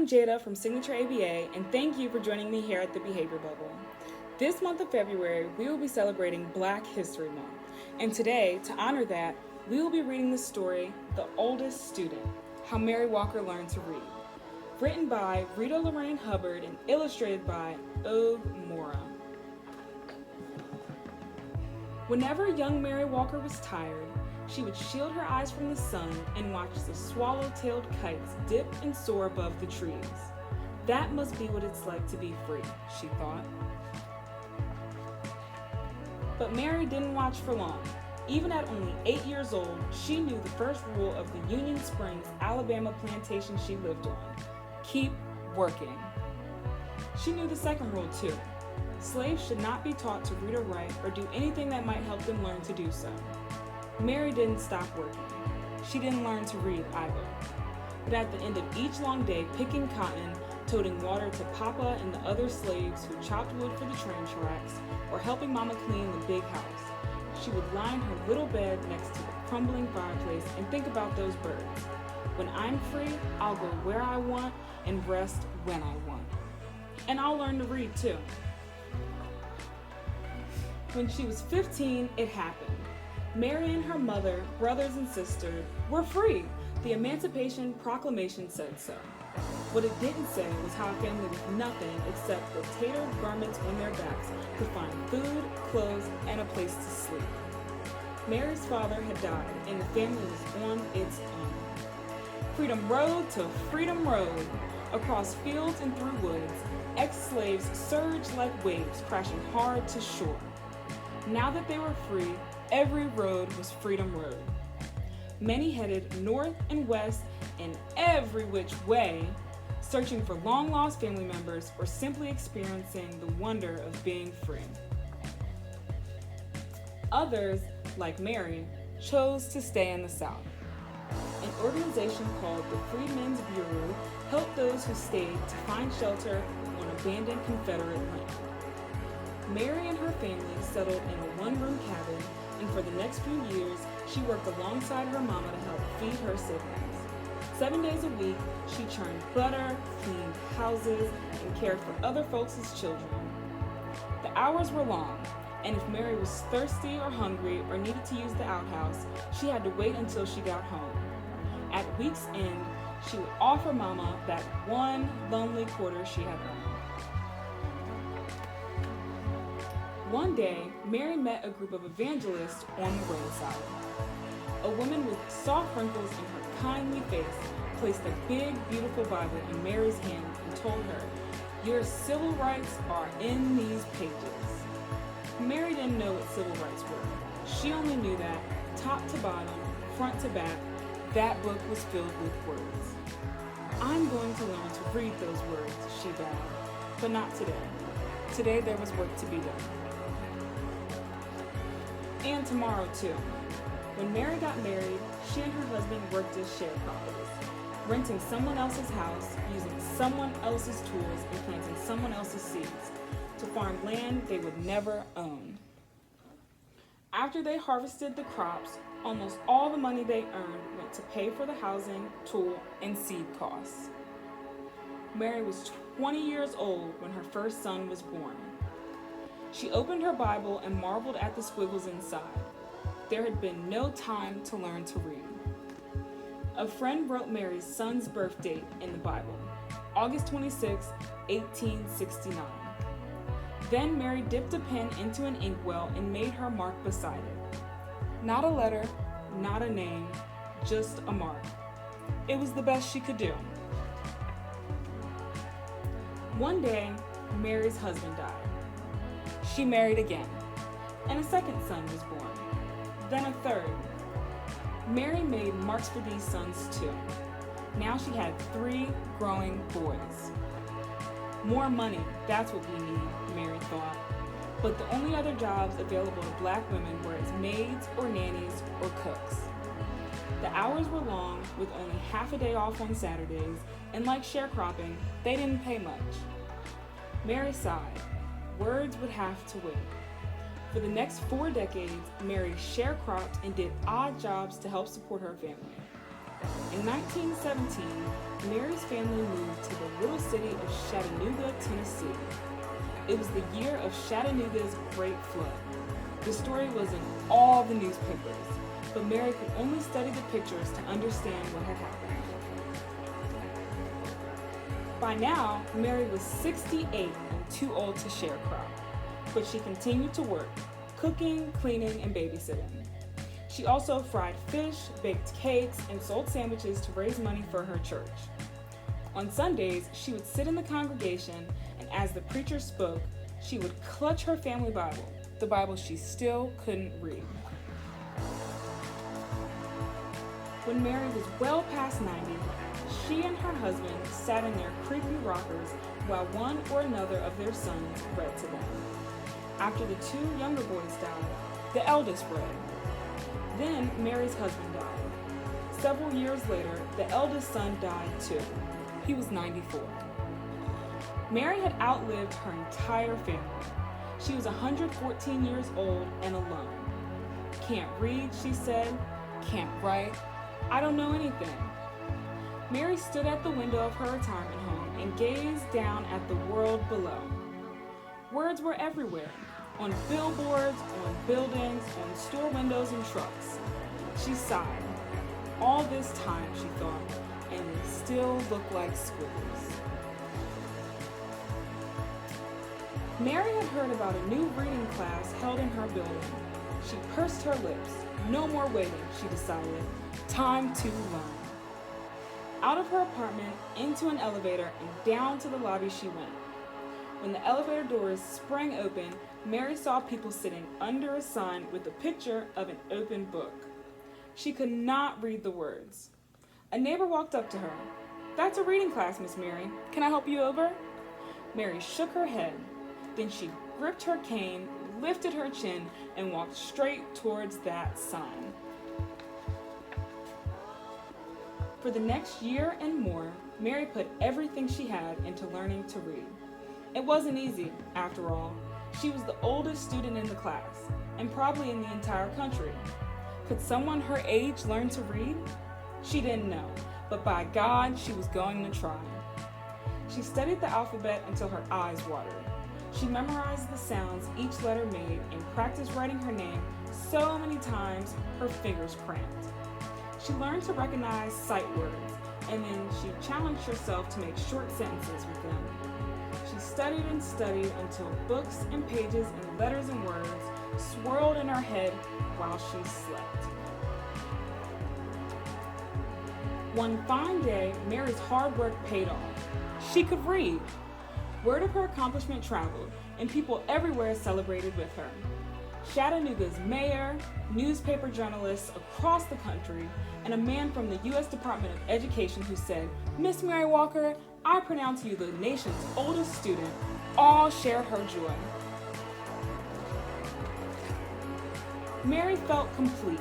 I'm Jada from Signature ABA, and thank you for joining me here at the Behavior Bubble. This month of February, we will be celebrating Black History Month, and today, to honor that, we will be reading the story, The Oldest Student, How Mary Walker Learned to Read, written by Rita Lorraine Hubbard and illustrated by Oge Mora. Whenever young Mary Walker was tired, she would shield her eyes from the sun and watch the swallow-tailed kites dip and soar above the trees. That must be what it's like to be free, she thought. But Mary didn't watch for long. Even at only 8 years old, she knew the first rule of the Union Springs, Alabama plantation she lived on: keep working. She knew the second rule too. Slaves should not be taught to read or write or do anything that might help them learn to do so. Mary didn't stop working. She didn't learn to read either. But at the end of each long day picking cotton, toting water to Papa and the other slaves who chopped wood for the train tracks, or helping Mama clean the big house, she would lie in her little bed next to the crumbling fireplace and think about those birds. When I'm free, I'll go where I want and rest when I want. And I'll learn to read too. When she was 15, it happened. Mary and her mother, brothers and sisters were free. The Emancipation Proclamation said so. What it didn't say was how a family with nothing except the tattered garments on their backs could find food, clothes, and a place to sleep. Mary's father had died, and the family was on its own. Freedom Road to Freedom Road. Across fields and through woods, ex-slaves surged like waves, crashing hard to shore. Now that they were free, every road was Freedom Road. Many headed north and west and every which way, searching for long-lost family members or simply experiencing the wonder of being free. Others, like Mary, chose to stay in the South. An organization called the Freedmen's Bureau helped those who stayed to find shelter on abandoned Confederate land. Mary and her family settled in a one-room cabin, and for the next few years, she worked alongside her mama to help feed her siblings. 7 days a week, she churned butter, cleaned houses, and cared for other folks' children. The hours were long, and if Mary was thirsty or hungry or needed to use the outhouse, she had to wait until she got home. At week's end, she would offer Mama that one lonely quarter she had earned. One day, Mary met a group of evangelists on the roadside. A woman with soft wrinkles in her kindly face placed a big, beautiful Bible in Mary's hand and told her, "Your civil rights are in these pages." Mary didn't know what civil rights were. She only knew that, top to bottom, front to back, that book was filled with words. "I'm going to learn to read those words," she vowed. But not today. Today there was work to be done. And tomorrow too. When Mary got married, she and her husband worked as sharecroppers, renting someone else's house, using someone else's tools, and planting someone else's seeds to farm land they would never own. After they harvested the crops, almost all the money they earned went to pay for the housing, tool, and seed costs. Mary was 20 years old when her first son was born. She opened her Bible and marveled at the squiggles inside. There had been no time to learn to read. A friend wrote Mary's son's birth date in the Bible, August 26, 1869. Then Mary dipped a pen into an inkwell and made her mark beside it. Not a letter, not a name, just a mark. It was the best she could do. One day, Mary's husband died. She married again, and a second son was born, then a third. Mary made marks for these sons too. Now she had 3 growing boys. More money, that's what we need, Mary thought. But the only other jobs available to Black women were as maids or nannies or cooks. The hours were long, with only half a day off on Saturdays, and like sharecropping, they didn't pay much. Mary sighed. Words would have to wait. For the next 4 decades, Mary sharecropped and did odd jobs to help support her family. In 1917, Mary's family moved to the little city of Chattanooga, Tennessee. It was the year of Chattanooga's Great Flood. The story was in all the newspapers, but Mary could only study the pictures to understand what had happened. By now, Mary was 68 and too old to sharecrop, but she continued to work, cooking, cleaning, and babysitting. She also fried fish, baked cakes, and sold sandwiches to raise money for her church. On Sundays, she would sit in the congregation, and as the preacher spoke, she would clutch her family Bible, the Bible she still couldn't read. When Mary was well past 90, she and her husband sat in their creaky rockers while one or another of their sons read to them. After the two younger boys died, the eldest read. Then Mary's husband died. Several years later, the eldest son died too. He was 94. Mary had outlived her entire family. She was 114 years old and alone. Can't read, she said. Can't write. I don't know anything. Mary stood at the window of her retirement home and gazed down at the world below. Words were everywhere, on billboards, on buildings, on store windows and trucks. She sighed. All this time, she thought, and they still look like squiggles. Mary had heard about a new reading class held in her building. She pursed her lips. No more waiting, she decided. Time to learn. Out of her apartment, into an elevator, and down to the lobby she went. When the elevator doors sprang open, Mary saw people sitting under a sign with a picture of an open book. She could not read the words. A neighbor walked up to her. "That's a reading class, Miss Mary. Can I help you over?" Mary shook her head. Then she gripped her cane, lifted her chin, and walked straight towards that sign. For the next year and more, Mary put everything she had into learning to read. It wasn't easy, after all. She was the oldest student in the class, and probably in the entire country. Could someone her age learn to read? She didn't know, but by God, she was going to try. She studied the alphabet until her eyes watered. She memorized the sounds each letter made and practiced writing her name so many times her fingers cramped. She learned to recognize sight words, and then she challenged herself to make short sentences with them. She studied and studied until books and pages and letters and words swirled in her head while she slept. One fine day, Mary's hard work paid off. She could read. Word of her accomplishment traveled, and people everywhere celebrated with her. Chattanooga's mayor, newspaper journalists across the country, and a man from the U.S. Department of Education who said, "Miss Mary Walker, I pronounce you the nation's oldest student," all shared her joy. Mary felt complete.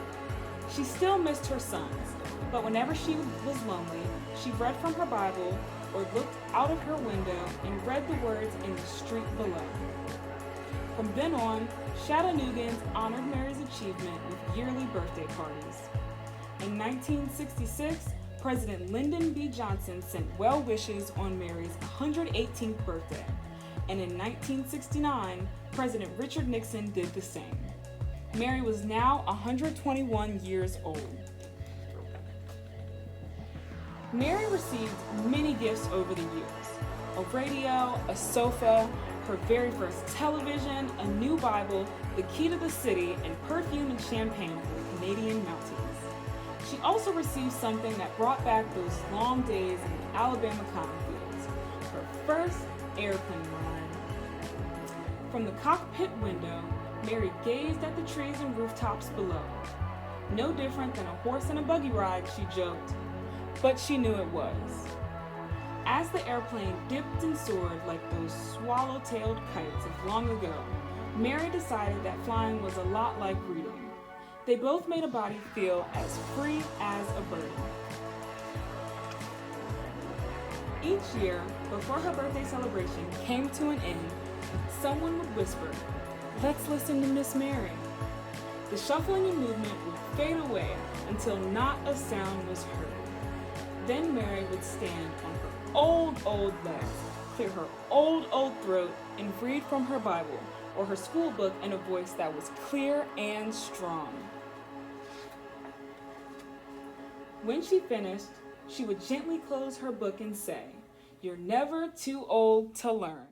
She still missed her sons, but whenever she was lonely, she read from her Bible or looked out of her window and read the words in the street below. From then on, Chattanoogans honored Mary's achievement with yearly birthday parties. In 1966, President Lyndon B. Johnson sent well wishes on Mary's 118th birthday, and in 1969, President Richard Nixon did the same. Mary was now 121 years old. Mary received many gifts over the years: a radio, a sofa, her very first television, a new Bible, the key to the city, and perfume and champagne from the Canadian mountains. She also received something that brought back those long days in the Alabama cotton fields: her first airplane ride. From the cockpit window, Mary gazed at the trees and rooftops below. No different than a horse and a buggy ride, she joked, but she knew it was. As the airplane dipped and soared like those swallow-tailed kites of long ago, Mary decided that flying was a lot like reading. They both made a body feel as free as a bird. Each year, before her birthday celebration came to an end, someone would whisper, "Let's listen to Miss Mary." The shuffling and movement would fade away, until not a sound was heard. Then Mary would stand on her old legs, clear her old throat, and read from her Bible or her school book in a voice that was clear and strong. When she finished, she would gently close her book and say, "You're never too old to learn."